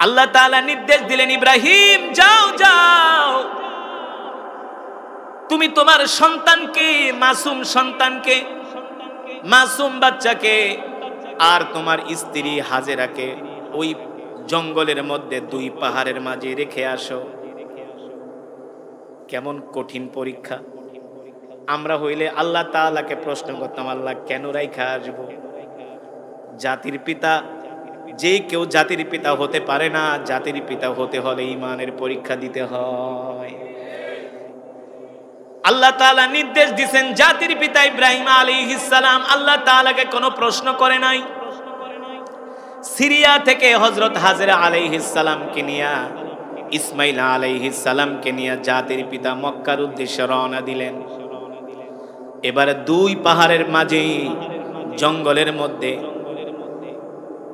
আল্লাহ তাআলা নির্দেশ দিলেন, ইব্রাহিম যাও যাও, তুমি তোমার সন্তানকে, মাসুম সন্তানকে, মাসুম বাচ্চাকে আর তোমার স্ত্রী হাজেরাকে ওই জঙ্গলের মধ্যে দুই পাহাড়ের মাঝে রেখে আসো। কেমন কঠিন পরীক্ষা! আমরা হইলে আল্লাহ তাআলাকে প্রশ্ন করতাম, আল্লাহ কেন রাইখা আসবো? জাতির পিতা, যে কেউ জাতির পিতা হতে পারে না, জাতির পিতা হতে হলে ঈমানের পরীক্ষা দিতে হয়। আল্লাহ তাআলা নির্দেশ দিয়েছেন, জাতির পিতা ইব্রাহিম আলাইহিস সালাম আল্লাহ তাআলাকে কোনো প্রশ্ন করে নাই। সিরিয়া থেকে হযরত হাজেরা আলাইহিস সালামকে নিয়ে, ইসমাইল আলাইহিস সালামকে নিয়ে জাতির পিতা মক্কার উদ্দেশ্যে রওনা দিলেন। এবারে দুই পাহাড়ের মাঝে জঙ্গলের মধ্যে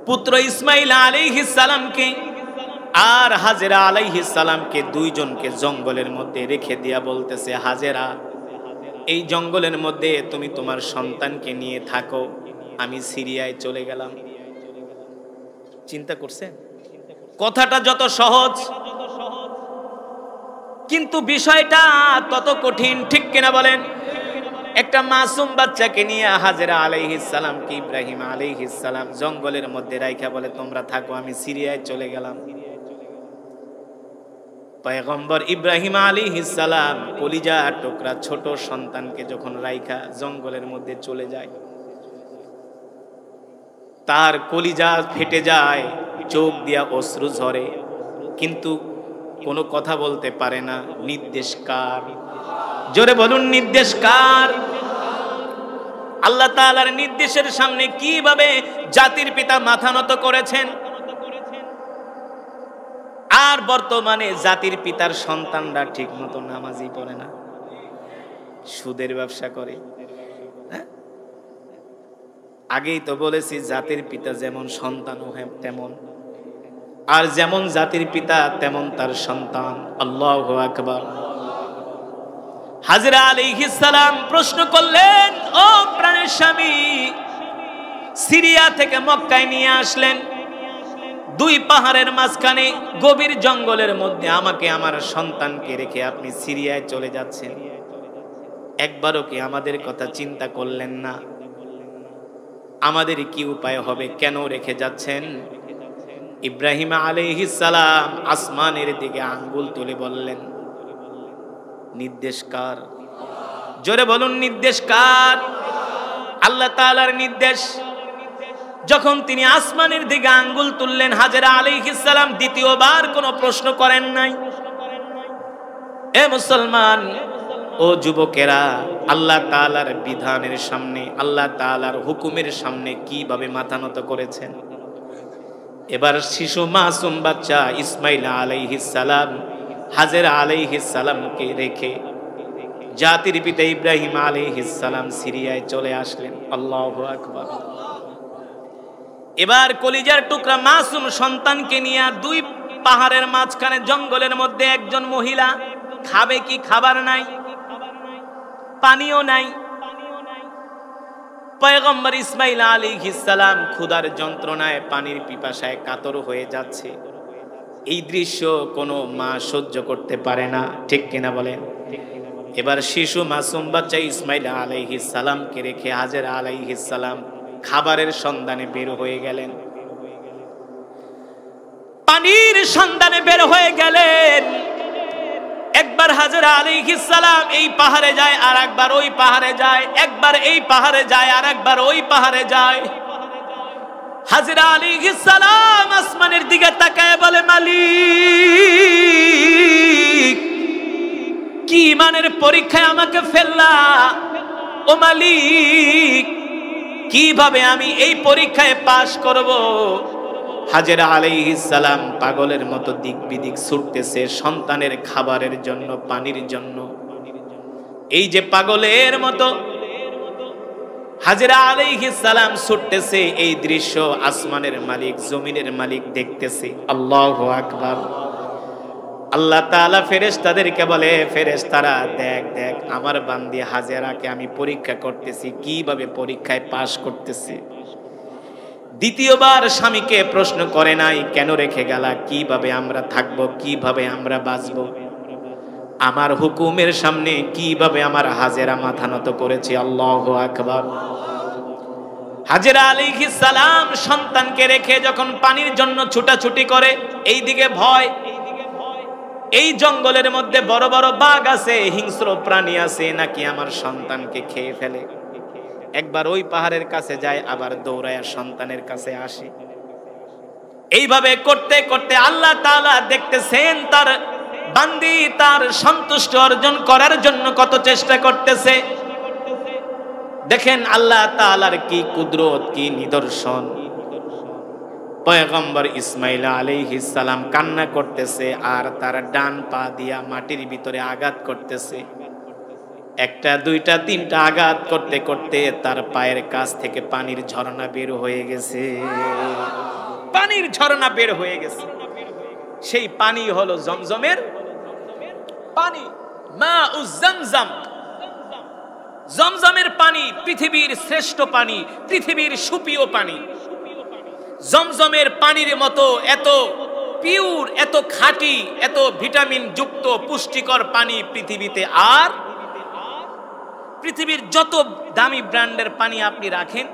পুত্র ইসমাইল আলাইহিস সালামকে আর হাজেরা আলাইহিস সালামকে দুইজনকে জঙ্গলের মধ্যে রেখে দিয়া বলতেছে, হাজেরা এই জঙ্গলের মধ্যে তুমি তোমার সন্তানকে নিয়ে থাকো, আমি সিরিয়ায় চলে গেলাম। চিন্তা করছেন কথাটা যত সহজ, কিন্তু বিষয়টা তত কঠিন, ঠিক কিনা বলেন? একটা মাসুম বাচ্চাকে নিয়ে হাজেরা আলাইহিস সালামকে ইব্রাহিম আলাইহিস সালাম জঙ্গলের মধ্যে রাইখা বলে, তোমরা থাকো, আমি সিরিয়ায় চলে গেলাম। পয়গম্বর ইব্রাহিম আলাইহিস সালাম কলিজা টুকরা ছোট সন্তানকে যখন রাইখা জঙ্গলের মধ্যে চলে যায়, তার কলিজা ফেটে যায়, চোখ দিয়া অশ্রু ঝরে, কিন্তু কোনো কথা বলতে পারে না। নির্দেশ কার? জোরে বলুন, নির্দেশ কার? আল্লাহ তাআলার নির্দেশের সামনে কিভাবে জাতির পিতা মাথা নত করেছেন। আর বর্তমানে জাতির পিতার সন্তানরা ঠিক মতো নামাজই পড়ে না, সুদের ব্যবসা করে। আগেই তো বলেছি, জাতির পিতা যেমন সন্তানও তেমন, আর যেমন জাতির পিতা তেমন তার সন্তান। আল্লাহু আকবার। হাজেরা আলাইহিস সালাম প্রশ্ন করলেন, ও প্রাণের স্বামী, সিরিয়া থেকে মক্কায় নিয়ে আসলেন, দুই পাহাড়ের মাঝখানে গভীর জঙ্গলের মধ্যে আমাকে আমার সন্তানকে রেখে আপনি সিরিয়ায় চলে যাচ্ছেন, একবারও কি আমাদের কথা চিন্তা করলেন না? আমাদের কি উপায় হবে? কেন রেখে যাচ্ছেন? ইব্রাহিম আলাইহিস সালাম আসমানের দিকে আঙ্গুল তুলে বললেন, নির্দেশ কার? জোরে বলুন, নির্দেশ কার? আল্লাহ তাআলার নির্দেশ। যখন তিনি আসমানের দিকে আঙ্গুল তুললেন, হাজেরা আলাইহিস সালাম দ্বিতীয়বার কোনো প্রশ্ন করেন নাই। এ মুসলমান, ও যুবকেরা, আল্লাহ তাআলার বিধানের সামনে, আল্লাহ তাআলার হুকুমের সামনে কিভাবে মাথা নত করেছেন। এবার শিশু মাসুম বাচ্চা ইসমাইল আলাইহিস সালাম হাজেরা আলাইহিস সালামকে রেখে জাতির পিতা ইব্রাহিম আলাইহিস সালাম সিরিয়ায় চলে আসলেন। আল্লাহু আকবার। এবার কলিজার টুকরা মাসুম সন্তানকে নিয়ে দুই পাহাড়ের মাঝখানে জঙ্গলের মধ্যে একজন মহিলা, খাবে কি? খাবার নাই, পানিও নাই। পয়গম্বর ইসমাইল আলাইহিস সালাম ক্ষুধার যন্ত্রণায়, পানির পিপাসায় কাতর হয়ে যাচ্ছে। এই দৃশ্য কোনো মা সহ্য করতে পারে না, ঠিক কিনা বলেন? এবার শিশু মাসুম বাচ্চা ইসমাইল আলাইহিস সালামকে রেখে হাজেরা আলাইহিস সালাম খাবারের সন্ধানে বের হয়ে গেলেন। পানির সন্ধানে বের হয়ে গেলেন। একবার হাজেরা আলাইহিস সালাম এই পাহাড়ে যায়, আর একবার ওই পাহাড়ে যায়, একবার এই পাহাড়ে যায়, আর একবার ওই পাহাড়ে যায়। হাজেরা আলাইহিস সালাম আসমানের দিকে তাকায় বলে, মালিক, কি ইমানের পরীক্ষায় আমাকে ফেললা? ও মালিক, কিভাবে আমি এই পরীক্ষায় পাশ করব? হাজেরা আলাইহিস সালাম পাগলের মতো দিক বিদিক ছুটতেছে সন্তানের খাবারের জন্য, পানির জন্য। এই যে পাগলের মতো হাজেরা আলাইহিস সালাম ছুটতেছে, এই দৃশ্য আসমানের মালিক, জমিনের মালিক দেখতেছে। আল্লাহু আকবার। আল্লাহ তাআলা ফেরেশতাদেরকে বলে, ফেরেশতারা, দেখ দেখ, আমার বান্দি হাজেরাকে আমি পরীক্ষা করতেছি, কিভাবে পরীক্ষায় পাশ করতেছে। দ্বিতীয়বার স্বামীকে প্রশ্ন করে নাই, কেন রেখে গেলা, কিভাবে আমরা থাকব, কিভাবে আমরা বাঁচব, আমার হুকুমের সামনে কিভাবে আমার হাজেরা মাথা নত করেছে। আল্লাহু আকবার। হাজেরা আলাইহিস সালাম সন্তানকে রেখে যখন পানির জন্য ছুটাছুটি করে, এইদিকে ভয়, এই জঙ্গলের মধ্যে বড় বড় বাঘ আছে, হিংস্র প্রাণী আছে, নাকি আমার সন্তানকে খেয়ে ফেলে। একবার ওই পাহাড়ের কাছে যায়, আবার দৌড়ায়া সন্তানের কাছে আসে। এইভাবে করতে করতে আল্লাহ তাআলা দেখতেছেন তার বান্দি তার সন্তুষ্টি অর্জন করার জন্য কত চেষ্টা করতেছে। দেখেন আল্লাহ তাআলার কি কুদরত, কি নিদর্শন। পয়গম্বর ইসমাইল আলাইহিস সালাম কান্না করতেছে আর তার ডান পা দিয়া মাটির ভিতরে আঘাত করতেছে। একটা দুইটা তিনটা আঘাত করতে করতে তার পায়ের কাছ থেকে পানির ঝর্ণা বের হয়ে গেছে, পানির ঝর্ণা বের হয়ে গেছে। সেই পানি হলো জমজমের পানি, মাউজ জমজম। জমজমের পানি পৃথিবীর শ্রেষ্ঠ পানি, পৃথিবীর সুপ্রিয় পানি। জমজমের পানির মতো এত পিওর, এত খাঁটি, এত ভিটামিন যুক্ত পুষ্টিকর পানি পৃথিবীতে আর পৃথিবীর যত দামি ব্র্যান্ডের পানি আপনি রাখেন,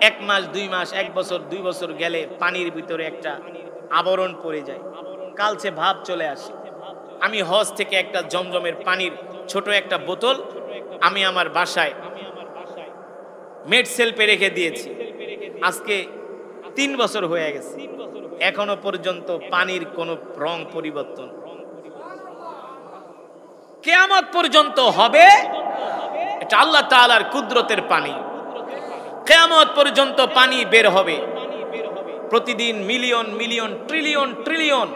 1 মাস 2 মাস 1 বছর 2 বছর গেলে পানির ভিতরে একটা আবরণ পড়ে যায়, কালচে ভাব চলে আসে। আমি হজ থেকে একটা জমজমের পানির ছোট একটা বোতল আমি আমার বাসায় মেড সেলফে রেখে দিয়েছি। আজকে 3 বছর হয়ে গেছে, এখনো পর্যন্ত পানির কোনো রং পরিবর্তন। কিয়ামত পর্যন্ত হবে, এটা আল্লাহ তাআলার কুদরতের পানি। কিয়ামত পর্যন্ত পানি বের হবে, প্রতিদিন মিলিয়ন মিলিয়ন ট্রিলিয়ন ট্রিলিয়ন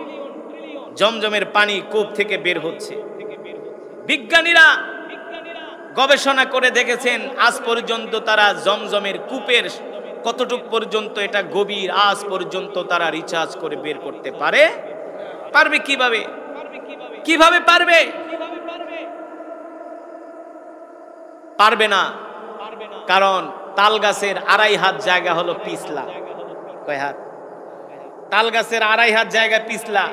জমজমের পানি কূপ থেকে বের হচ্ছে। বিজ্ঞানীরা গবেষণা করে দেখেছেন আজ পর্যন্ত তারা জমজমের কূপের কতটুক পর্যন্ত এটা গভীর, আজ পর্যন্ত তারা রিসার্চ করে বের করতে পারবে কিভাবে, কিভাবে পারবে না। কারণ তাল গাছের 2.5 হাত জায়গা হলো পিছলা। কয় হাত? তাল গাছের 2.5 হাত জায়গা পিছলা।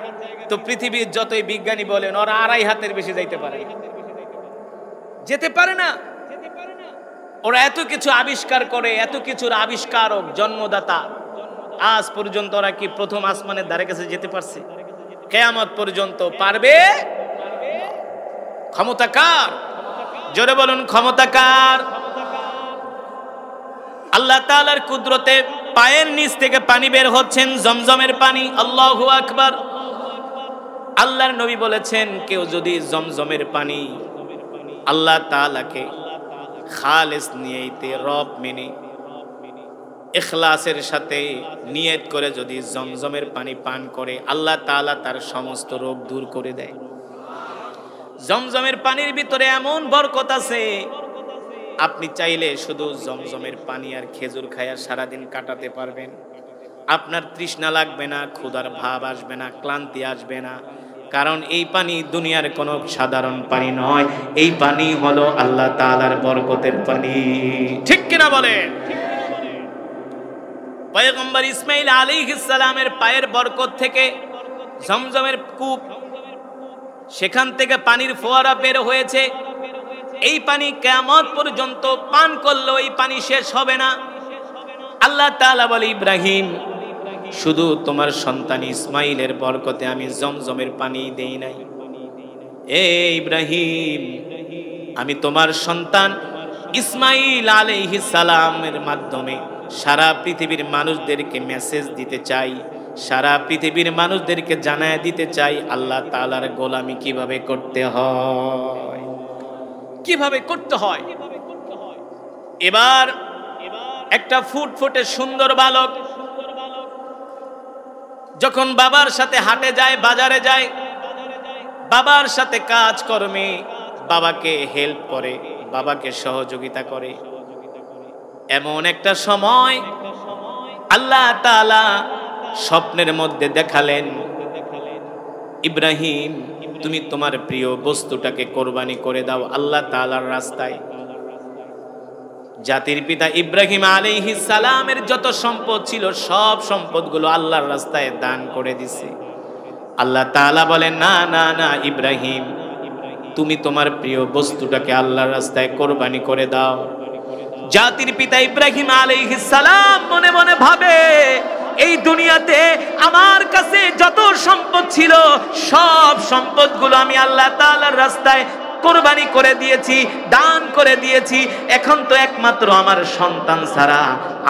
তো পৃথিবীর যতই বিজ্ঞানী বলেন, ওরা 2.5 হাতের বেশি যাইতে পারে, যেতে পারে না। ওরা এত কিছু আবিষ্কার করে, এত কিছুর আবিষ্কারক, জন্মদাতা, আজ পর্যন্ত ওরা কি প্রথম আসমানের ধারে কাছে যেতে পারছে? কিয়ামত পর্যন্ত পারবে। ক্ষমতা কার? জোরে বলুন, ক্ষমতা কার? আল্লাহ তাআলার কুদরতে পায়ের নিচ থেকে পানি বের হচ্ছেন, জমজমের পানি। আল্লাহু আকবার। আল্লাহর নবী বলেছেন, কেউ যদি জমজমের পানি আল্লাহ তাআলাকে খালেস নিয়তে, রব মেনে ইখলাসের সাথে নিয়ত করে যদি জমজমের পানি পান করে, আল্লাহ তাআলা তার সমস্ত রোগ দূর করে দেয়। জমজমের পানির ভিতরে এমন বরকত আছে, আপনি চাইলে শুধু জমজমের পানি আর খেজুর খায়া সারাদিন কাটাতে পারবেন। আপনার তৃষ্ণা লাগবে না, ক্ষুধার ভাব আসবে না, ক্লান্তি আসবে না। কারণ এই পানি দুনিয়ার কোনো সাধারণ পানি নয়, এই পানি হলো আল্লাহ তাআলার বরকতের পানি। ঠিক কিনা বলেন? পয়গম্বর ইসমাইল আলাইহিস সালামের পায়ের বরকত থেকে জমজমের কূপ, সেখান থেকে পানির ফোয়ারা বের হয়েছে। এই পানি কিয়ামত পর্যন্ত পান করলেও এই পানি শেষ হবে না। আল্লাহ তাআলা বলে, ইব্রাহিম, শুধু তোমার সন্তান ইসমাইলের বরকতে আমি জমজমের পানি দেই নাই। এ ইব্রাহিম, আমি তোমার সন্তান ইসমাইল আলাইহিস সালামের মাধ্যমে সারা পৃথিবীর মানুষদেরকে মেসেজ দিতে চাই, সারা পৃথিবীর মানুষদেরকে জানায় দিতে চাই আল্লাহ তাআলার গোলামি কিভাবে করতে হয়, কিভাবে করতে হয়। এবার একটা ফুটফুটে সুন্দর বালক যখন বাবার সাথে হাটে যায়, বাজারে যায়, বাবার সাথে কাজ কর্মে বাবাকে হেল্প করে, বাবাকে সহযোগিতা করে, এমন একটা সময় আল্লাহ তাআলা স্বপ্নের মধ্যে দেখালেন, ইব্রাহিম, তুমি তোমার প্রিয় বস্তুটাকে কোরবানি করে দাও আল্লাহ তাআলার রাস্তায়। জাতির পিতা ইব্রাহিম আলাইহিস সালামের যত সম্পদ ছিল সব সম্পদগুলো আল্লাহর রাস্তায় দান করে দিছে। আল্লাহ তাআলা বলেন, না না না ইব্রাহিম, তুমি তোমার প্রিয় বস্তুটাকে আল্লাহর রাস্তায় কোরবানি করে দাও। জাতির পিতা ইব্রাহিম আলাইহিস সালাম মনে মনে ভাবে, এই দুনিয়াতে আমার কাছে যত সম্পদ ছিল সব সম্পদগুলো আমি আল্লাহ তাআলার রাস্তায় কোরবানি করে দিয়েছি, দান করে দিয়েছি। এখন তো একমাত্র আমার সন্তান ছাড়া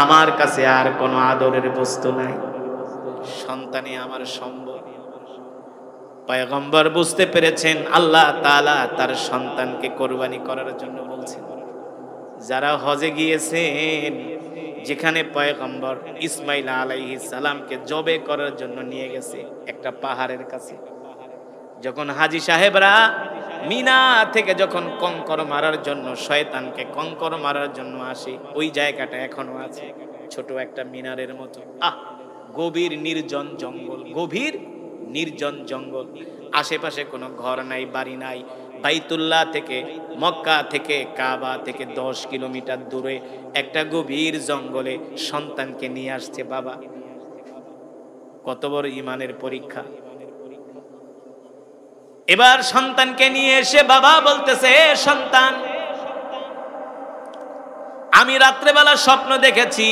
আমার কাছে আর কোনো আদরের বস্তু নাই। সন্তানই আমার সম্বল। পয়গম্বর বুঝতে পেরেছেন আল্লাহ তাআলা তার সন্তানকে কোরবানি করার জন্য বলছেন। যারা হজে গিয়েছেন, যেখানে পয়গম্বর ইসমাইল আলাইহিস সালামকে জবে করার জন্য নিয়ে গেছে একটা পাহাড়ের কাছে, যখন হাজী সাহেবরা মিনা থেকে যখন কঙ্কর মারার জন্য, শয়তানকে কঙ্কর মারার জন্য আসে, ওই জায়গাটা এখনো আছে, ছোট একটা মিনারের মতো। গভীর নির্জন জঙ্গল, গভীর নির্জন জঙ্গল, আশেপাশে কোনো ঘর নাই, বাড়ি নাই। বাইতুল্লাহ থেকে, মক্কা থেকে, কাবা থেকে 10 কিলোমিটার দূরে একটা গভীর জঙ্গলে সন্তানকে নিয়ে আসছে বাবা। কত বড় ইমানের পরীক্ষা। এবার সন্তানকে নিয়ে এসে বাবা বলতেছে, সন্তান, আমি রাত্রেবেলা স্বপ্ন দেখেছি,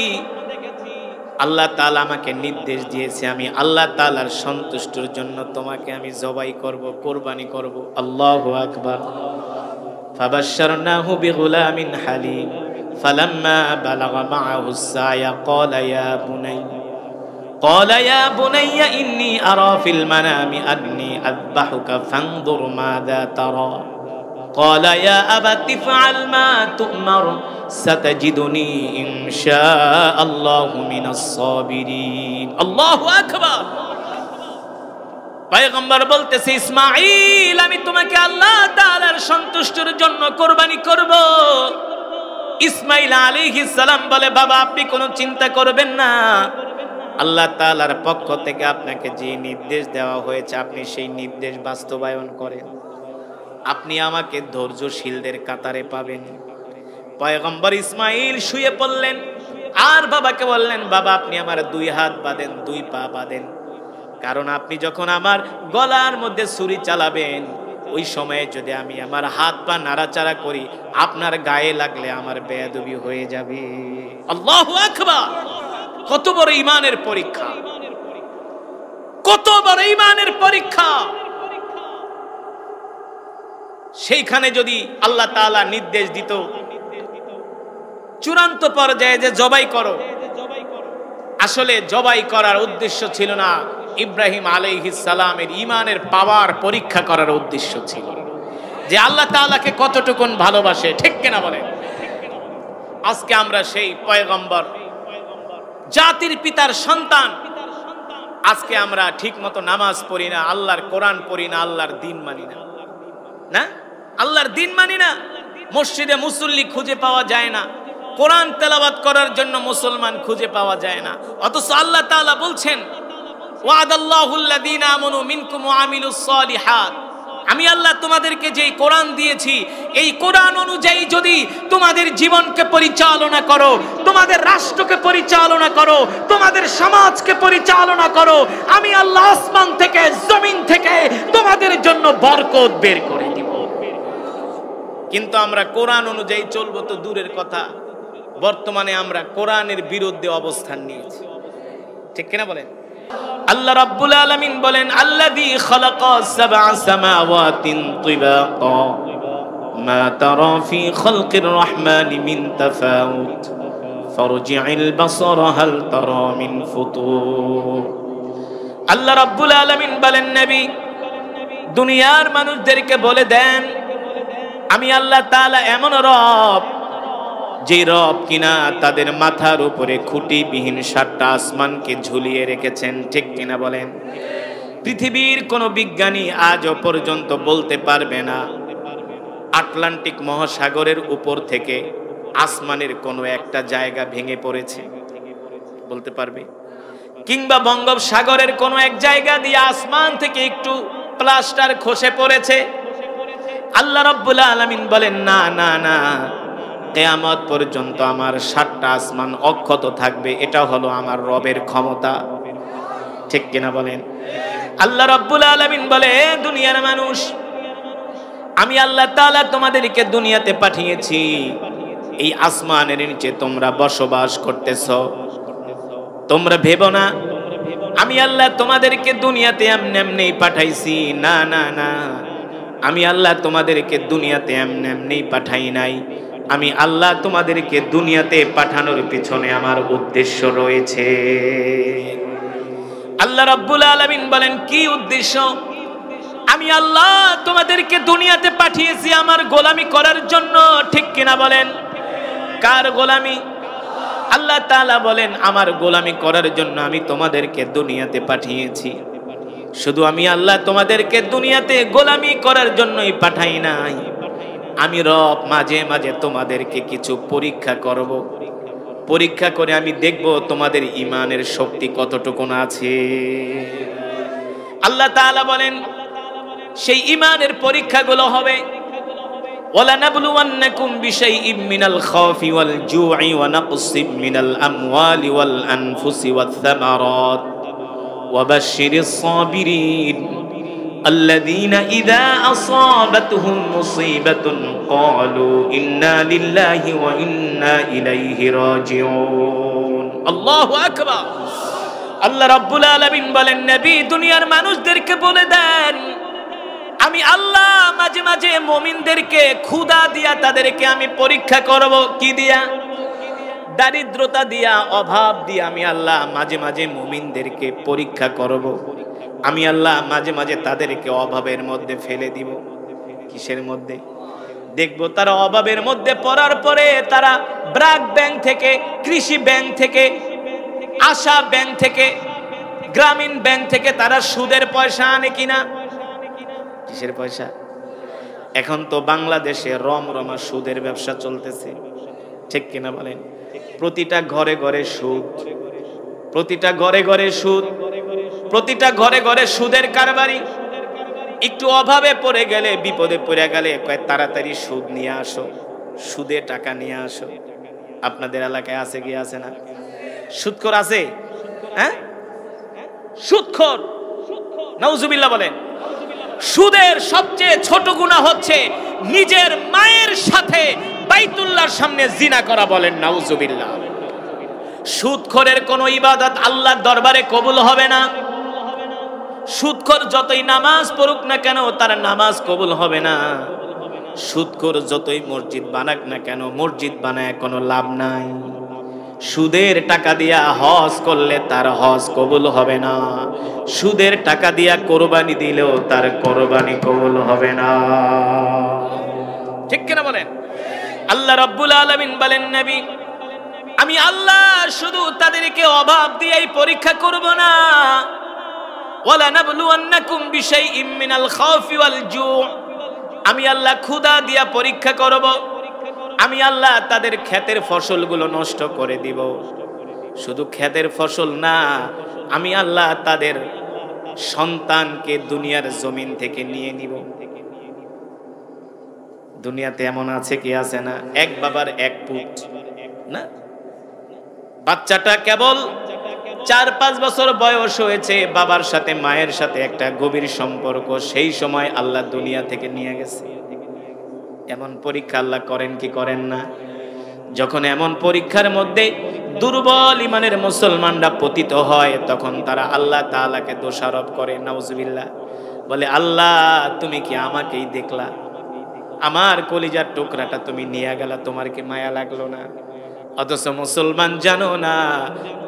আল্লাহ তাআলা আমাকে নির্দেশ দিয়েছে আমি আল্লাহ তাআলার সন্তুষ্টির জন্য তোমাকে আমি জবাই করব, কোরবানি করব। আল্লাহু আকবার। ফাবাশশারনাহু বিগুলামিন হালিম ফালাম্মা বালাগা মাআহুস সায়া ক্বালা ইয়া বুনাইয়া ইন্নী আরা ফিল মানামি আন্নী আযবাহুকা ফানজুর মাযা তারা ক্বালা ইয়া আবাতি ইফআল মা তু'মার সাতাজিদুনি ইনশাআল্লাহু মিনাস সাবিরিন। আল্লাহু আকবার। পয়গম্বর বলতেছে, ইসমাঈল, আমি তোমাকে আল্লাহ তাআলার সন্তুষ্টির জন্য কোরবানি করব। ইসমাঈল আলাইহিস সালাম বলে, বাবা আপনি কোনো চিন্তা করবেন না, আল্লাহ তাআলার পক্ষ থেকে আপনাকে যে নির্দেশ দেওয়া হয়েছে আপনি সেই নির্দেশ বাস্তবায়ন করেন, আপনি আমাকে ধৈর্যশীলদের কাতারে পাবেন। পয়গম্বর ইসমাঈল শুয়ে পড়লেন আর বাবাকে বললেন, বাবা আপনি আমার 2 হাত বাঁধেন, 2 পা বাঁধেন, কারণ আপনি যখন আমার গলার মধ্যে ছুরি চালাবেন ওই সময়ে যদি আমি আমার হাত পা নাড়াচাড়া করি আপনার গায়ে লাগলে আমার বেয়াদবি হয়ে যাবে। আল্লাহু আকবার। কত বড় ঈমানের পরীক্ষা, কত বড় ঈমানের পরীক্ষা। সেইখানে যদি আল্লাহ তাআলা নির্দেশ দিত চূড়ান্ত পর্যায়ে যে জবাই করো, আসলে জবাই করার উদ্দেশ্য ছিল না, ইব্রাহিম আলাইহিস সালামের ঈমানের পাওয়ার পরীক্ষা করার উদ্দেশ্য ছিল যে আল্লাহ তাআলাকে কতটুকুন ভালোবাসে। ঠিক কিনা বলেন? আজকে আমরা সেই পয়গম্বর, জাতির পিতার সন্তান, আজকে আমরা ঠিক মতো নামাজ পড়ি না, আল্লাহর কোরআন পড়ি না, আল্লাহর দ্বীন মানি না। না, আল্লাহর দ্বীন মানি না। মসজিদে মুসল্লি খুঁজে পাওয়া যায় না, কোরআন তেলাওয়াত করার জন্য মুসলমান খুঁজে পাওয়া যায় না। অথচ আল্লাহ তাআলা বলছেন, ওয়াদাল্লাহুল্লাযীনা আমানু মিনকুম ওয়া আমিলুস সালিহাত, আমি আল্লাহ তোমাদেরকে যেই কোরআন দিয়েছি এই কোরআন অনুযায়ী যদি তোমাদের জীবনকে পরিচালনা করো, তোমাদের রাষ্ট্রকে পরিচালনা করো, তোমাদের সমাজকে পরিচালনা করো, আমি আল্লাহ আসমান থেকে জমিন থেকে তোমাদের জন্য বরকত বের করে দিব। কিন্তু আমরা কোরআন অনুযায়ী চলবো তো দূরের কথা, বর্তমানে আমরা কোরআনের বিরুদ্ধে অবস্থান নিয়েছি। ঠিক কিনা বলেন? আল্লাহ রাব্বুল আলামিন বলেন, আল্লাযী খালাকা সাবআ সামাওয়াতিন তিবাকা মা তারা ফি খালকির রাহমানি মিন তাফাউত ফারজি'ল বাসারা হাল তারা মিন ফুতুর। আল্লাহ রাব্বুল আলামিন বলেন, নবী দুনিয়ার মানুষদেরকে বলে দেন আমি আল্লাহ তাআলা এমন রব যে রব কিনা তাদের মাথার উপরে খুঁটিবিহীন 7টা আসমানকে ঝুলিয়ে রেখেছেন। ঠিক কিনা বলেন? পৃথিবীর কোনো বিজ্ঞানী আজও পর্যন্ত বলতে পারবে না আটলান্টিক মহাসাগরের উপর থেকে আসমানের কোনো একটা জায়গা ভেঙে পড়েছে, বলতে পারবে? কিংবা বঙ্গোপসাগরের কোনো এক জায়গা দিয়ে আসমান থেকে একটু প্লাস্টার খসে পড়েছে? আল্লাহ রাব্বুল আলামিন বলেন, না না না, কিয়ামত পর্যন্ত আমার 7টা আসমান অক্ষত থাকবে, এটা হলো আমার রবের ক্ষমতা। ঠিক কিনা বলেন? আল্লাহ রাব্বুল আলামিন বলে, দুনিয়ার মানুষ, আমি আল্লাহ তাআলা তোমাদেরকে দুনিয়াতে পাঠিয়েছি, এই আসমানের নিচে তোমরা বসবাস করতেছ। তোমরা ভেবো না আমি আল্লাহ তোমাদেরকে দুনিয়াতে এমনি এমনি পাঠাইছি। না না না, আমি আল্লাহ তোমাদেরকে দুনিয়াতে এমনি এমনি পাঠাই নাই। আমি আল্লাহ তোমাদেরকে দুনিয়াতে পাঠানোর পিছনে আমার উদ্দেশ্য রয়েছে। আল্লাহ রাব্বুল আলামিন বলেন, কি উদ্দেশ্য? আমি আল্লাহ তোমাদেরকে দুনিয়াতে পাঠিয়েছি আমার গোলামি করার জন্য। ঠিক কিনা বলেন? কার গোলামি? আল্লাহ তাআলা বলেন, আমার গোলামি করার জন্য আমি তোমাদেরকে দুনিয়াতে পাঠিয়েছি। শুধু আমি আল্লাহ তোমাদেরকে দুনিয়াতে গোলামি করার জন্যই পাঠাই নাই, আমি রব মাঝে মাঝে তোমাদেরকে কিছু পরীক্ষা করব। পরীক্ষা করে আমি দেখব তোমাদের ঈমানের শক্তি কতটুকু আছে। আল্লাহ তাআলা বলেন, সেই ঈমানের পরীক্ষাগুলো হবে, وَلَنَبْلُوَنَّكُمْ بِشَيْءٍ مِّنَ الْخَوْفِ وَالْجُوعِ وَنَقْصٍ مِّنَ الْأَمْوَالِ وَالْأَنفُسِ وَالثَّمَرَاتِ وَبَشِّرِ الصَّابِرِينَ الَّذِينَ إِذَا أَصَابَتْهُم مُّصِيبَةٌ قَالُوا إِنَّا لِلَّهِ وَإِنَّا إِلَيْهِ راجعون। আল্লাহু আকবার। আল্লাহ রাব্বুল আলামিন বলেন, নবী দুনিয়ার মানুষদেরকে বলে দেন, আমি আল্লাহ মাঝে মাঝে মুমিনদেরকে ক্ষুধা দিয়া তাদেরকে আমি পরীক্ষা করব। কি দিয়া? দারিদ্রতা দিয়া, অভাব দিয়া আমি আল্লাহ মাঝে মাঝে মুমিনদেরকে পরীক্ষা করব। আমি আল্লাহ মাঝে মাঝে তাদেরকে অভাবের মধ্যে ফেলে দিব। কিসের মধ্যে? দেখব তারা অভাবের মধ্যে পড়ার পরে তারা ব্র্যাক ব্যাংক থেকে, কৃষি ব্যাংক থেকে, আশা ব্যাংক থেকে, গ্রামীণ ব্যাংক থেকে তারা সুদের পয়সা আনে কিনা? কিসের পয়সা? এখন তো বাংলাদেশে রমরমা সুদের ব্যবসা চলতেছে। ঠিক কিনা বলেন? প্রতিটা ঘরে ঘরে সুদ, প্রতিটা ঘরে ঘরে সুদ, প্রতিটা ঘরে ঘরে সুদের কারবারি। একটু অভাবে পড়ে গেলে, বিপদে পড়ে গেলে কয় তাড়াতাড়ি সুদ নিয়ে আসো, সুদে টাকা নিয়ে আসো। আপনাদের এলাকায় আছে কি আছে না? সুদখোর আছে? হ্যাঁ, সুদখোর। নাউজুবিল্লাহ বলেন। সুদের সবচেয়ে ছোট গুনাহ হচ্ছে নিজের মায়ের সাথে বাইতুল্লাহর সামনে জিনা করা। বলেন নাউজুবিল্লাহ। সুদখোরের কোনো ইবাদত আল্লাহর দরবারে কবুল হবে না। সুদখোর যতই নামাজ পড়ুক না কেন, তার নামাজ কবুল হবে না। সুদখোর যতই মসজিদ বানাক না কেন, মসজিদ বানায় কোনো লাভ নাই। সুদের টাকা দিয়া হজ করলে তার হজ কবুল হবে না। সুদের টাকা দিয়া কোরবানি দিলেও তার কোরবানি কবুল হবে না। ঠিক কিনা বলেন? আল্লাহ রাব্বুল আলামিন বলেন, নবী আমি আল্লাহ শুধু তাদেরকে অভাব দিয়েই পরীক্ষা করব না। ওয়ালানাবলুওয়ান্নাকুম বিশাইইম মিনাল খাউফি ওয়াল জু', আমি আল্লাহ ক্ষুধা দিয়া পরীক্ষা করব। আমি আল্লাহ তাদের ক্ষেতের ফসলগুলো নষ্ট করে দিব। শুধু ক্ষেতের ফসল না, আমি আল্লাহ তাদের সন্তানকে দুনিয়ার জমিন থেকে নিয়ে নিব। দুনিয়াতে এমন আছে কি আছে না? এক বাবার এক পুত না, বাচ্চাটা কেবল 4-5 বছর বয়স হয়েছে, বাবার সাথে মায়ের সাথে একটা গভীর সম্পর্ক, সেই সময় আল্লাহ দুনিয়া থেকে নিয়ে গেছে। এমন পরীক্ষা আল্লাহ করেন কি করেন না? যখন এমন পরীক্ষার মধ্যে দুর্বল ইমানের মুসলমানরা পতিত হয়, তখন তারা আল্লাহ তাআলাকে দোষারোপ করে। নাউজুবিল্লাহ। বলে, আল্লাহ তুমি কি আমাকেই দেখলা? আমার কলিজার টুকরাটা তুমি নিয়ে গেলা, তোমার কি মায়া লাগলো না? অথচ মুসলমান জানো না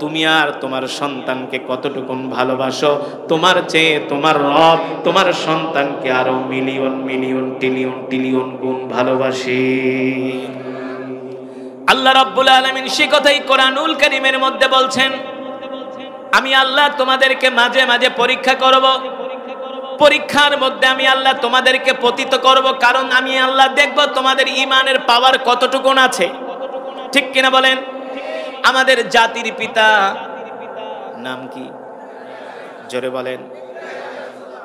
তুমি আর তোমার সন্তানকে কতটুকুন ভালোবাসো। তোমার চেয়ে তোমার রব তোমার সন্তানকে আরো মিলিয়ন মিলিয়ন ট্রিলিয়ন ট্রিলিয়ন গুণ ভালোবাসে। আল্লাহ রাব্বুল আলামিন সে কথাই কোরআনুল কারীমের মধ্যে বলছেন, আমি আল্লাহ তোমাদেরকে মাঝে মাঝে পরীক্ষা করব। পরীক্ষার মধ্যে আমি আল্লাহ তোমাদেরকে পতিত করব, কারণ আমি আল্লাহ দেখব তোমাদের ঈমানের পাওয়ার কতটুকুন আছে। ঠিক কিনা বলেন? আমাদের জাতির পিতা নাম কি? জোরে বলেন।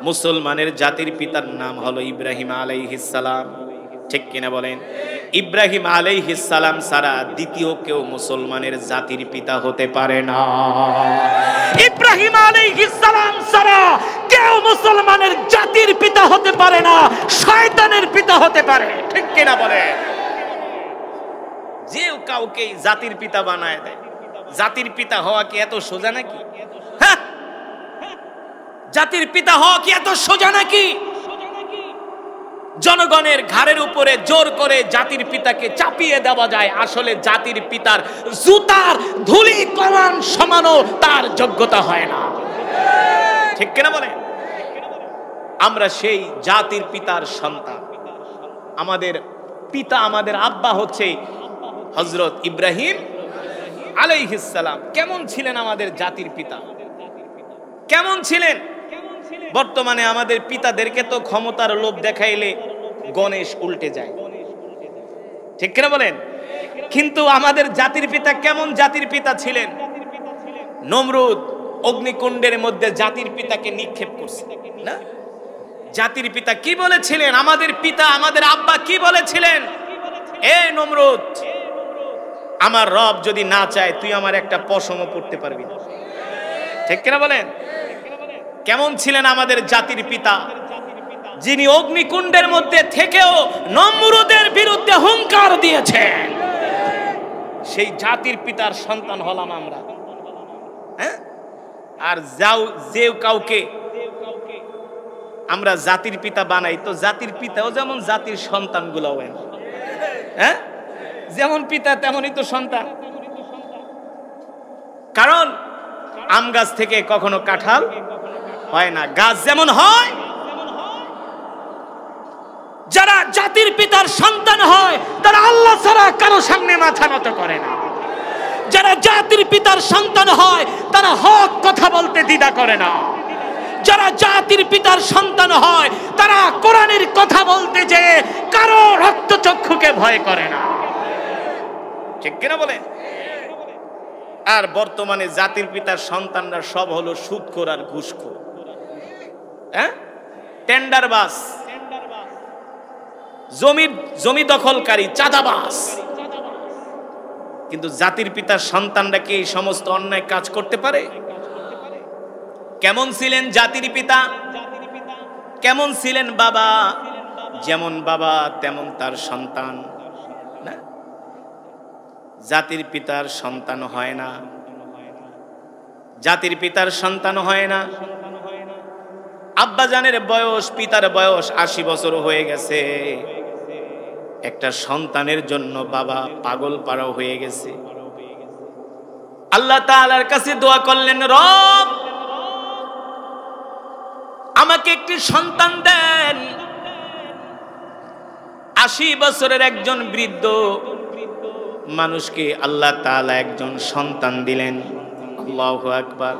মুসলমানের জাতির পিতার নাম হলো ইব্রাহিম আলাইহিস সালাম। ঠিক কিনা বলেন? ইব্রাহিম আলাইহিস সালাম ছাড়া দ্বিতীয় কেউ মুসলমানের জাতির পিতা হতে পারে না। ইব্রাহিম আলাইহিস সালাম ছাড়া কেউ মুসলমানের জাতির পিতা হতে পারে না, শয়তানের পিতা হতে পারে। ঠিক কিনা বলে? যে কাউকে জাতির পিতা বানায় দেয়। জাতির পিতা হওয়া কি এত সোজা নাকি? হ্যাঁ, জাতির পিতা হওয়া কি এত সোজা নাকি? জনগণের ঘাড়ের উপরে জোর করে জাতির পিতাকে চাপিয়ে দেওয়া যায়। আসলে জাতির পিতার জুতার ধুলি কমান সমানো তার যোগ্যতা হয় না। ঠিক কিনা বলে? আমরা সেই জাতির পিতার সন্তান। আমাদের পিতা, আমাদের আব্বা হচ্ছে হযরত ইব্রাহিম আলাইহিস সালাম। কেমন ছিলেন আমাদের জাতির পিতা? কেমন ছিলেন? বর্তমানে আমাদের পিতাদেরকে তো ক্ষমতার লোভ দেখাইলে গণেশ উল্টে যায়। ঠিক কিনা বলেন? কিন্তু আমাদের জাতির পিতা কেমন জাতির পিতা ছিলেন? নমরুদ অগ্নিকুণ্ডের মধ্যে জাতির পিতাকে নিক্ষেপ করছে না? জাতির পিতা কি বলেছিলেন? আমাদের পিতা, আমাদের আব্বা কি বলেছিলেন? এ নমরুদ, আমার রব যদি না চায় তুই আমার একটা পশমও পড়তে পারবি না। ঠিক কিনা বলেন? কেমন ছিলেন আমাদের জাতির পিতা, যিনি অগ্নিকুণ্ডের মধ্যে থেকেও নমরুদের বিরুদ্ধে হুঙ্কার দিয়েছেন। সেই জাতির পিতার সন্তান হলাম আমরা। হ্যাঁ, আর যে কাউকে আমরা জাতির পিতা বানাই, তো জাতির পিতাও যেমন জাতির সন্তানগুলোও। হ্যাঁ, যেমন পিতা তেমনই তো সন্তান। কারণ আম গাছ থেকে কখনো কাঁঠাল হয় না। গাছ যেমন হয়, যারা জাতির পিতার সন্তান হয় তারা আল্লাহ ছাড়া কারো সামনে মাথা নত করে না। যারা জাতির পিতার সন্তান হয় তারা হক কথা বলতে দ্বিধা করে না। যারা জাতির পিতার সন্তান হয় তারা কোরআনের কথা বলতে যে কারো রক্তচক্ষুকে ভয় করে না। ঠিক কিনা বলে? আর বর্তমানে জাতির পিতার সন্তানরা সব হলো সুদখোর আর ঘুষখোর। হ্যাঁ, টেন্ডারবাজ, জমি দখলকারী, চাঁদাবাজ। কিন্তু জাতির পিতার সন্তানরা কি এই সমস্ত অন্যায় কাজ করতে পারে? কেমন ছিলেন জাতির পিতা? কেমন ছিলেন বাবা? যেমন বাবা তেমন তার সন্তান না? জাতির পিতার সন্তান হয় না, জাতির পিতার সন্তান হয় না। আব্বাজানের বয়স, পিতার বয়স 80 বছর হয়ে গেছে। একটা সন্তানের জন্য বাবা পাগল পাড়া হয়ে গেছে। আল্লাহ তাআলার কাছে দোয়া করলেন, রব আমাকে একটি সন্তান দেন। 80 বছরের একজন বৃদ্ধ মানুষকে আল্লাহ তাআলা একজন সন্তান দিলেন। আল্লাহু আকবার।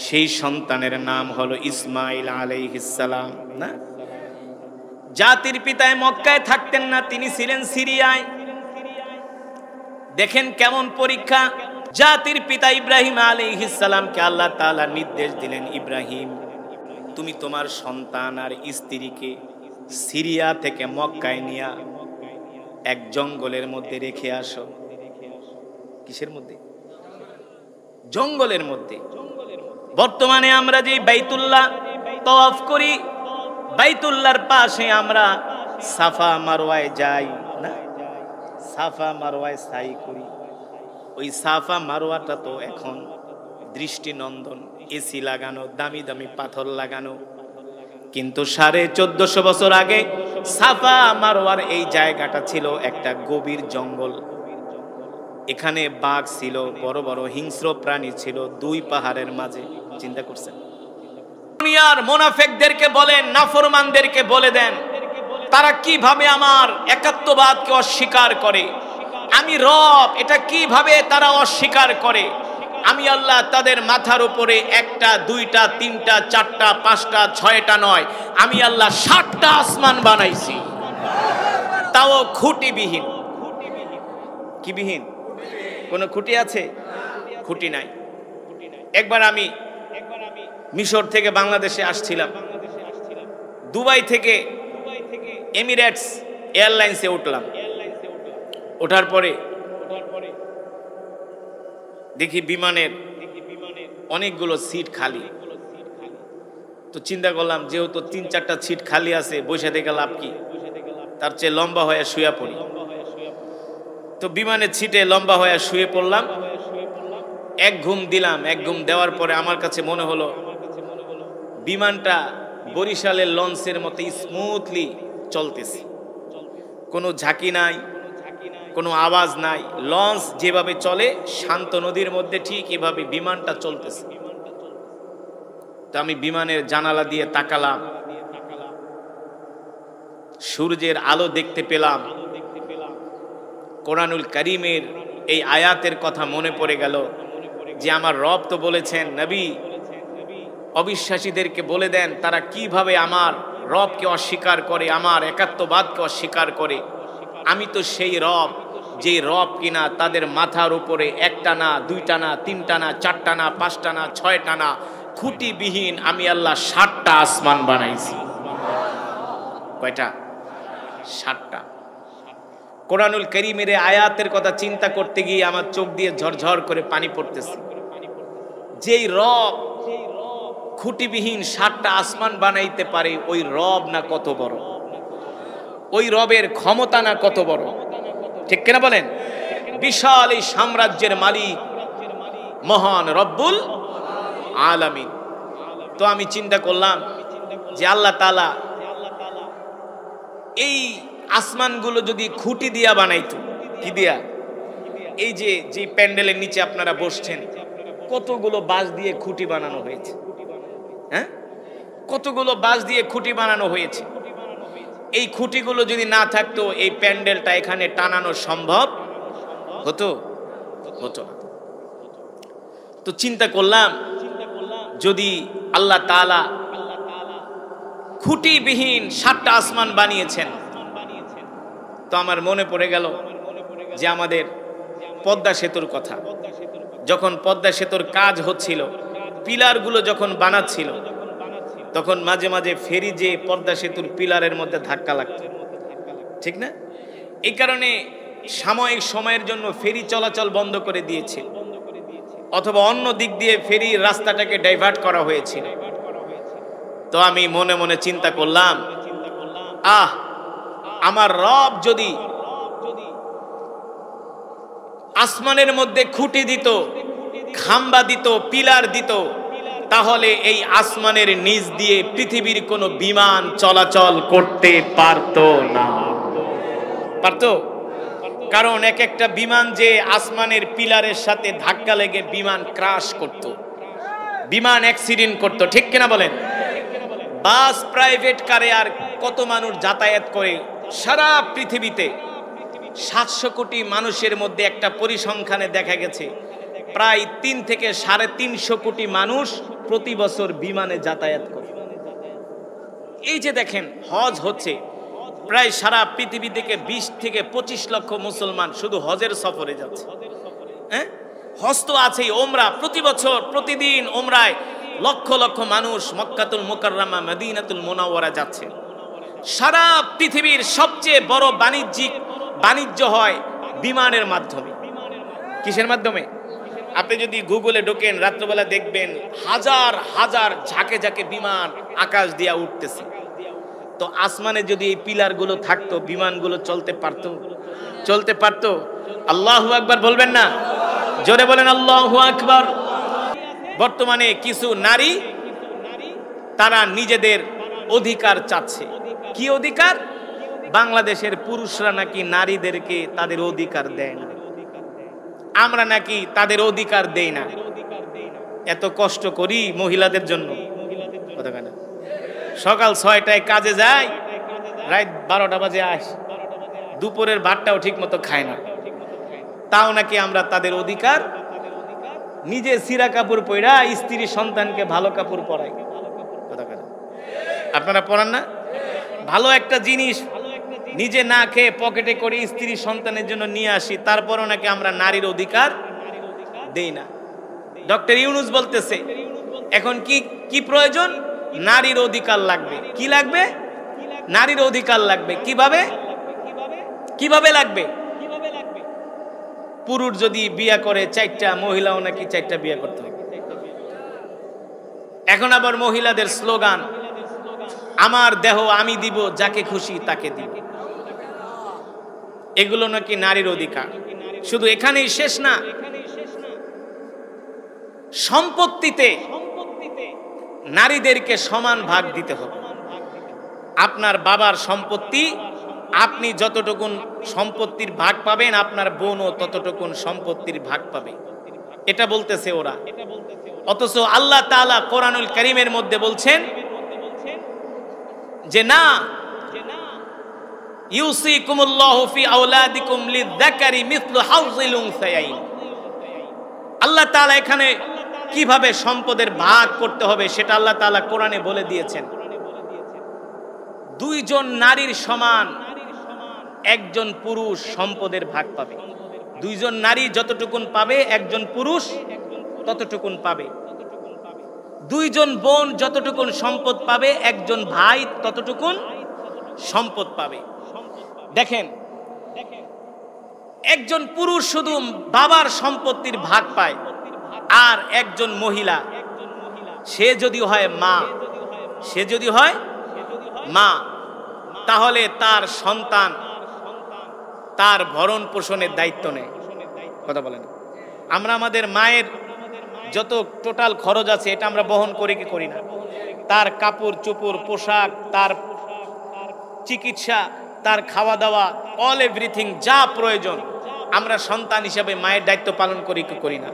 সেই সন্তানের নাম হলো ইসমাইল আলাইহিস সালাম না? জাতির পিতায় মক্কায় থাকতেন না, তিনি ছিলেন সিরিয়ায়। দেখেন কেমন পরীক্ষা। জাতির পিতা ইব্রাহিম আলাইহিস সালামকে আল্লাহ তাআলা নির্দেশ দিলেন, ইব্রাহিম তুমি তোমার সন্তান আর স্ত্রীকে সিরিয়া থেকে মক্কায় নিয়ে এক জঙ্গলের মধ্যে রেখে আসো। কিসের মধ্যে? জঙ্গলের মধ্যে। বর্তমানে আমরা যে বাইতুল্লাহ তওয়াফ করি, বাইতুল্লাহর পাশে আমরা সাফা মারওয়ায় যাই না? সাফা মারওয়ায় সাই করি। ওই সাফা মারওয়াটা তো এখন দৃষ্টিনন্দন, এসি লাগানো, দামি দামি পাথর লাগানো। কিন্তু 1450 বছর আগে সাফা মারওয়ার এই জায়গাটা ছিল একটা গভীর জঙ্গল। এখানে বাঘ ছিল, বড় বড় হিংস্র প্রাণী ছিল দুই পাহাড়ের মাঝে। চিন্তা করছেন? দুনিয়ার মুনাফিকদেরকে বলেন, নাফরমানদেরকে বলে দেন তারা কিভাবে আমার একাত্মবাদকে অস্বীকার করে, আমি রব এটা কিভাবে তারা অস্বীকার করে। আমি আল্লাহ তাদের মাথার উপরে 1টা 2টা 3টা 4টা 5টা 6টা নয়, আমি আল্লাহ 7টা আসমান বানাইছি, তাও খুঁটিবিহীন। কি বিহীন? কোন খুঁটি আছে? খুঁটি নাই। একবার আমি মিশর থেকে বাংলাদেশে আসছিলাম। দুবাই থেকে এয়ারলাইন্সে উঠলাম। ওঠার পরে দেখি বিমানের অনেকগুলো সিট খালি। তো চিন্তা করলাম যেহেতু 3-4টা সিট খালি আছে, বসে থেকে লাভ কি, তার চেয়ে লম্বা হয়ে শুয়ে পড়ি। তো বিমানের সিটে লম্বা হয়ে শুয়ে পড়লাম। এক ঘুম দিলাম। এক ঘুম দেওয়ার পরে আমার কাছে মনে হলো বিমানটা বরিশালের লঞ্চের মতো স্মুথলি চলতেছে, কোনো ঝাঁকি নাই, কোনো আওয়াজ নাই। লঞ্চ যেভাবে চলে শান্ত নদীর মধ্যে, ঠিক এভাবে বিমানটা চলতেছে। তো আমি বিমানের জানালা দিয়ে তাকালাম, সূর্যের আলো দেখতে পেলাম। কোরআনুল কারীমের এই আয়াতের কথা মনে পড়ে গেল যে আমার রব তো বলেছেন, নবী অবিশ্বাসীদেরকে বলে দেন তারা কিভাবে আমার রবকে অস্বীকার করে, আমার একাত্মবাদকে অস্বীকার করে। আমি তো সেই রব, যে রব কিনা তাদের মাথার উপরে 1টা না, 2টা না, 3টা না, 4টা না, 5টা না, 6টা না, খুঁটিবিহীন আমি আল্লাহ 7টা আসমান বানাইছি। কয়টা? 7টা। কোরআনুল কারীমের আয়াতের কথা চিন্তা করতে গিয়ে আমার চোখ দিয়ে ঝরঝর করে পানি পড়তেছে। যেই রব খুঁটিবিহীন 7টা আসমান বানাইতে পারে, ওই রব না কত বড়, ওই রবের ক্ষমতা না কত বড়, ঠিক কিনা বলেন? বিশাল এই সাম্রাজ্যের মালিক মহান রব্বুল আলামিন। তো আমি চিন্তা করলাম যে আল্লাহ তাআলা এই আসমানগুলো যদি খুঁটি দিয়া বানাইতো, কি দিয়া? এই যে প্যান্ডেলের নিচে আপনারা বসছেন, কতগুলো বাঁশ দিয়ে খুঁটি বানানো হয়েছে, হ্যাঁ, কতগুলো বাঁশ দিয়ে খুঁটি বানানো হয়েছে। এই খুঁটিগুলো যদি না থাকতো এই প্যান্ডেলটা এখানে টানানো সম্ভব হতো? হতো না। তো চিন্তা করলাম যদি আল্লাহ তাআলা খুঁটিবিহীন 7টা আসমান বানিয়েছেন, তো আমার মনে পড়ে গেল যে আমাদের পদ্মা সেতুর কথা। যখন পদ্মা সেতুর কাজ হচ্ছিল, পিলারগুলো যখন বানাচ্ছিল, তখন মাঝে মাঝে ফেরি যে পদ্মা সেতুর পিলারের মধ্যে ধাক্কা লাগতো, ঠিক না? এই কারণে সাময়িক সময়ের জন্য ফেরি চলাচল বন্ধ করে দিয়েছিল, অথবা অন্য দিক দিয়ে ফেরির রাস্তাটাকে ডাইভার্ট করা হয়েছিল। তো আমি মনে মনে চিন্তা করলাম, আমার রব যদি আসমানের মধ্যে খুঁটি দিত, খাম্বা দিত, পিলার দিত, তাহলে এই আসমানের নিচ দিয়ে পৃথিবীর কোনো বিমান চলাচল করতে পারতো না। পারতো? কারণ এক একটা বিমান যে আসমানের পিলারের সাথে ধাক্কা লেগে বিমান ক্রাশ করত, বিমান অ্যাক্সিডেন্ট করত, ঠিক কিনা বলেন? বাস, প্রাইভেট কারে আর কত মানুষ যাতায়াত করে সারা পৃথিবীতে। 700 কোটি মানুষের মধ্যে একটা পরিসংখ্যানে দেখা গেছে প্রায় 3 থেকে 350 কোটি মানুষ প্রতি বছর বিমানে যাতায়াত করে। এই যে দেখেন হজ হচ্ছে, প্রায় সারা পৃথিবী থেকে 20 থেকে 25 লক্ষ মুসলমান শুধু হজের সফরে যাচ্ছে। হ্যাঁ, হজ তো আছেই, ওমরা প্রতি বছর প্রতিদিন ওমরায় লক্ষ লক্ষ মানুষ মক্কাতুল মুকাররমা, মদিনাতুল মুনাওয়ারা যাচ্ছে। সারা পৃথিবীর সবচেয়ে বড় বাণিজ্য হয় বিমানের মাধ্যমে। কিসের মাধ্যমে? আপনি যদি গুগলে ঢোকেন রাত্রবেলা দেখবেন হাজার হাজার ঝাঁকে ঝাঁকে বিমান আকাশ দিয়া উঠতেছে। তো আসমানে যদি এই পিলারগুলো থাকতো, বিমানগুলো চলতে পারতো? চলতে পারতো? আল্লাহু আকবার বলবেন না? জোরে বলেন আল্লাহু আকবার। বর্তমানে কিছু নারী তারা নিজেদের অধিকার চাচ্ছে। কি অধিকার? বাংলাদেশের পুরুষরা নাকি নারীদেরকে তাদের অধিকার দেয় না, আমরা নাকি তাদের অধিকার দেই না। এত কষ্ট করি মহিলাদের জন্য, সকাল 6টায় কাজে যায়, রাত 12টা বাজে আসে, দুপুরের ভাতটাও ঠিক মতো খায় না, তাও নাকি আমরা তাদের অধিকার। নিজে ছিঁড়া কাপড় পরা স্ত্রী সন্তানকে ভালো কাপড় পরাই। আপনারা পরান না? ভালো একটা জিনিস নিজে না খেয়ে পকেটে করে স্ত্রী সন্তানের জন্য নিয়ে আসি, তারপরও নাকি আমরা নারীর অধিকার দেই না। ডক্টর ইউনূস বলতেছে এখন কি প্রয়োজন? নারীর অধিকার লাগবে। কি লাগবে? নারীর অধিকার লাগবে। কিভাবে? কিভাবে লাগবে? পুরুষ যদি বিয়ে করে 4টা, মহিলাও নাকি 4টা বিয়ে করতে হবে। এখন আবার মহিলাদের স্লোগান, আমার দেহ আমি দিব, যাকে খুশি তাকে দিব। এগুলো নাকি নারীর অধিকার। শুধু এখানেই শেষ না, সম্পত্তিতে নারীদেরকে সমান ভাগ দিতে হবে। আপনার বাবার সম্পত্তি আপনি যতটুকুন সম্পত্তির ভাগ পাবেন, আপনার বোনও ততটুকুন সম্পত্তির ভাগ পাবে। এটা বলতেছে ওরা। অথচ আল্লাহ তাআলা কোরআনুল কারীমের মধ্যে বলছেন যে না, ইউসিকুমুল্লাহু ফি আওলাদিকুম লিযাকারি মিসলু হাযযিল উনসায়াইন। আল্লাহ তাআলা এখানে কিভাবে সম্পদের ভাগ করতে হবে সেটা আল্লাহ তাআলা কোরআনে বলে দিয়েছেন। দুইজন নারীর সমান একজন পুরুষ সম্পদের ভাগ পাবে। দুইজন নারী যতটুকুন পাবে একজন পুরুষ ততটুকুন পাবে। দুইজন বোন যতটুকুন সম্পদ পাবে একজন ভাই ততটুকুন সম্পদ পাবে। দেখেন, একজন পুরুষ শুধু বাবার সম্পত্তির ভাগ পায়, আর একজন মহিলা সে যদি হয় মা, তাহলে তার সন্তান তার ভরণ পোষণের দায়িত্ব নেয়। কথা বলেন, আমরা আমাদের মায়ের যত টোটাল খরচ আছে এটা আমরা বহন করি কি করি না? তার কাপড় চোপড়, পোশাক, তার চিকিৎসা, তার খাওয়া দাওয়া, অল এভরিথিং যা প্রয়োজন আমরা সন্তান হিসেবে মায়ের দায়িত্ব পালন করি কি করি না?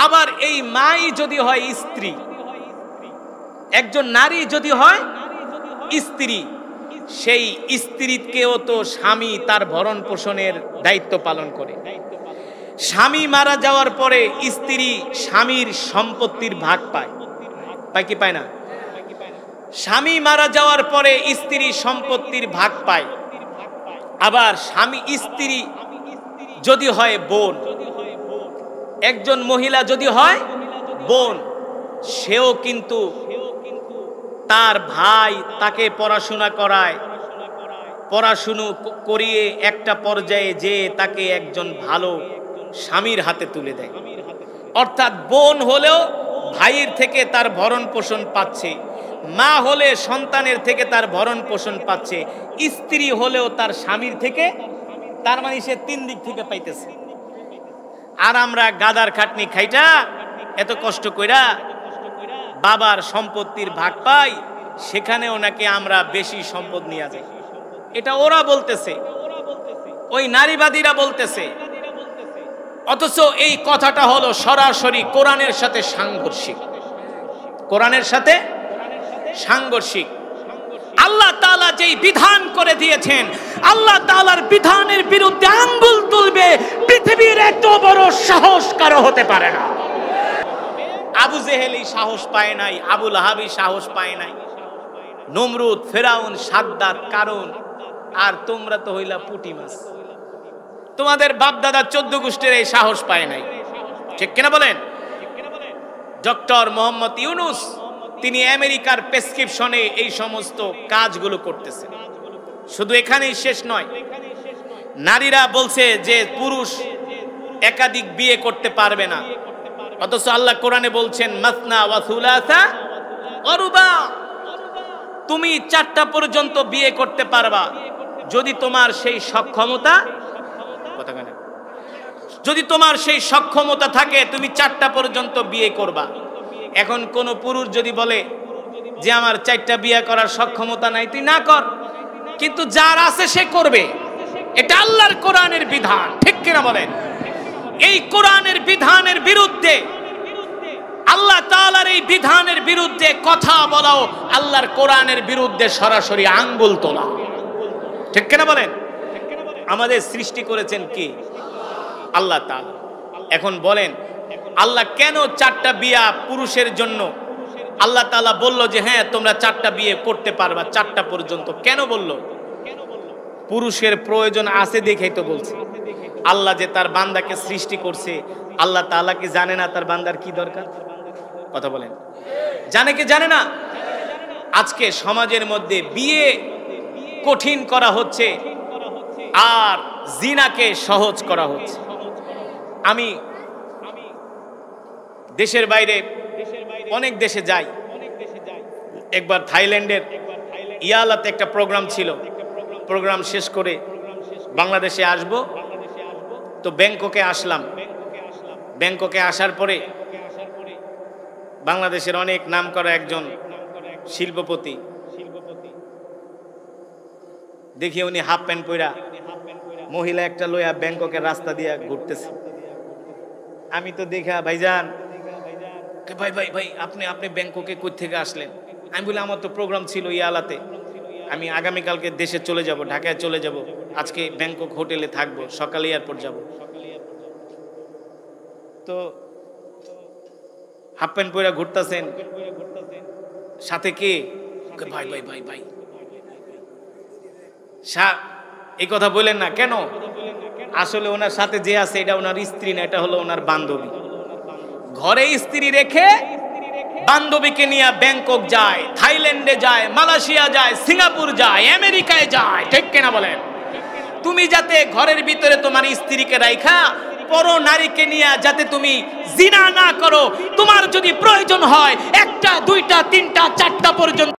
আবার এই মাই যদি হয় স্ত্রী, একজন নারী যদি হয় স্ত্রী, সেই স্ত্রীকেও তো স্বামী তার ভরণ পোষণের দায়িত্ব পালন করে। স্বামী মারা যাওয়ার পরে স্ত্রী স্বামীর সম্পত্তির ভাগ পায় কি পায় না? স্বামী মারা যাওয়ার পরে স্ত্রী সম্পত্তির ভাগ পায়। আবার স্বামী স্ত্রী যদি হয় বোন, একজন মহিলা যদি হয় বোন, সেও কিন্তু তার ভাই তাকে পড়াশোনা করায়, পড়াশুনো করিয়ে একটা পর্যায়ে যে তাকে একজন ভালো স্বামীর হাতে তুলে দেয়। অর্থাৎ বোন হলেও ভাইয়ের থেকে তার ভরণ পোষণ পাচ্ছে, মা হলে সন্তানের থেকে তার ভরণ পোষণ পাচ্ছে, স্ত্রী হলেও তার স্বামীর থেকে, তার মানে সে 3 দিক থেকে পাইতেছে। আর আমরা গাদার খাটনি খাইটা এত কষ্ট কইরা বাবার সম্পত্তির ভাগ পাই, সেখানেও নাকি আমরা বেশি সম্পদ নিয়ে যাই। এটা ওরা বলতেছে, ওই নারীবাদীরা বলতেছে। অথচ এই কথাটা হলো সরাসরি কোরআনের সাথে সাংঘর্ষিক। কোরআনের সাথে সাংঘর্ষিক। আল্লাহ তাআলা যেই বিধান করে দিয়েছেন, আল্লাহ তাআলার বিধানের বিরুদ্ধে আঙ্গুল তুলবে পৃথিবীর এত বড় সাহস কারো হতে পারে না। আবু জেহেলই সাহস পায় নাই, আবু লাহাবই সাহস পায় নাই, নমরুদ, ফেরাউন, সাদ্দাত, কারুন, আর তোমরা তো হইলা পুঁটি মাছ। তোমাদের বাপ দাদা 14 গোষ্ঠীর এই সাহস পায় নাই। ঠিক কিনা বলেন? ডক্টর মোহাম্মদ ইউনুস তিনি আমেরিকার প্রেসক্রিপশনে এই সমস্ত কাজগুলো করতেছেন। শুধু এখানেই শেষ নয়, নারীরা বলছে যে পুরুষ একাধিক বিয়ে করতে পারবে না, অথচ আল্লাহ কোরআনে বলছেন মাসনা ওয়া সুলাসা ওয়া রুবা, তুমি 4টা পর্যন্ত বিয়ে করতে পারবা যদি তোমার সেই সক্ষমতা, যদি তোমার সেই সক্ষমতা থাকে তুমি 4টা পর্যন্ত বিয়ে করবা। এখন কোন পুরুষ যদি বলে যে আমার 4টা বিয়ে করার সক্ষমতা নাই, তুই না কর, কিন্তু যার আছে সে করবে। এটা আল্লাহর কোরআনের বিধান। ঠিক কিনা বলেন? এই কোরআনের বিধানের বিরুদ্ধে, আল্লাহ তাআলার এই বিধানের বিরুদ্ধে কথা বলাও আল্লাহর কোরআনের বিরুদ্ধে সরাসরি আঙ্গুল তোলা। ঠিক কিনা বলেন? আমাদের সৃষ্টি করেছেন কি? আল্লাহ তাআলা। এখন বলেন আল্লাহ কেন 4টা বিয়ে পুরুষের জন্য আল্লাহ তাআলা বলল যে হ্যাঁ তোমরা 4টা বিয়ে করতে পারবা 4টা পর্যন্ত? কেন বলল? পুরুষের প্রয়োজন আছে দেখেই তো বলছে। আল্লাহ যে তার বান্দাকে সৃষ্টি করছে, আল্লাহ তাআলা কি জানে না তার বান্দার কি দরকার? কথা বলেন, জানে কি জানে না? আজকে সমাজের মধ্যে বিয়ে কঠিন করা হচ্ছে, আর জিনাকে সহজ করা হচ্ছে। আমি দেশের বাইরে অনেক দেশে যাই। একবার থাইল্যান্ডের ইয়ালাতে একটা প্রোগ্রাম ছিল, প্রোগ্রাম শেষ করে বাংলাদেশে আসব, তো ব্যাংককে আসলাম। ব্যাংককে আসার পরে বাংলাদেশের অনেক নামকরা একজন শিল্পপতি দেখি উনি হাফ প্যান্ট পরা মহিলা একটা লইয়া ব্যাংককের রাস্তা দিয়া ঘুরতেছে। আমি তো দেখা ভাইজান, ভাই ভাই ভাই আপনি আপনি ব্যাংককে কই থেকে আসলেন? আমি বলি আমার তো প্রোগ্রাম ছিল ইয়ালাতে, আমি আগামীকালকে দেশে চলে যাব, ঢাকায় চলে যাব, আজকে ব্যাংকক হোটেলে থাকবো, সকালে এয়ারপোর্ট যাব। তো হাফ প্যান্ট পরে ঘুরতেছেন, সাথে কে? ভাই ভাই ভাই ভাই এই কথা বললেন না কেন? আসলে ওনার সাথে যে আছে এটা ওনার স্ত্রী না, এটা হলো ওনার বান্ধবী। ঘরে স্ত্রী রেখে বান্ধবীকে নিয়ে ব্যাংকক যায়, থাইল্যান্ডে যায়, মালয়েশিয়া যায়, সিঙ্গাপুর যায়, আমেরিকায় যায়, ঠিক কিনা বলেন? তুমি যাতে ঘরের ভিতরে তোমার স্ত্রীকে রাইখা পর নারীকে নিয়ে যাতে তুমি জিনা না করো, তোমার যদি প্রয়োজন হয় 1টা 2টা 3টা 4টা পর্যন্ত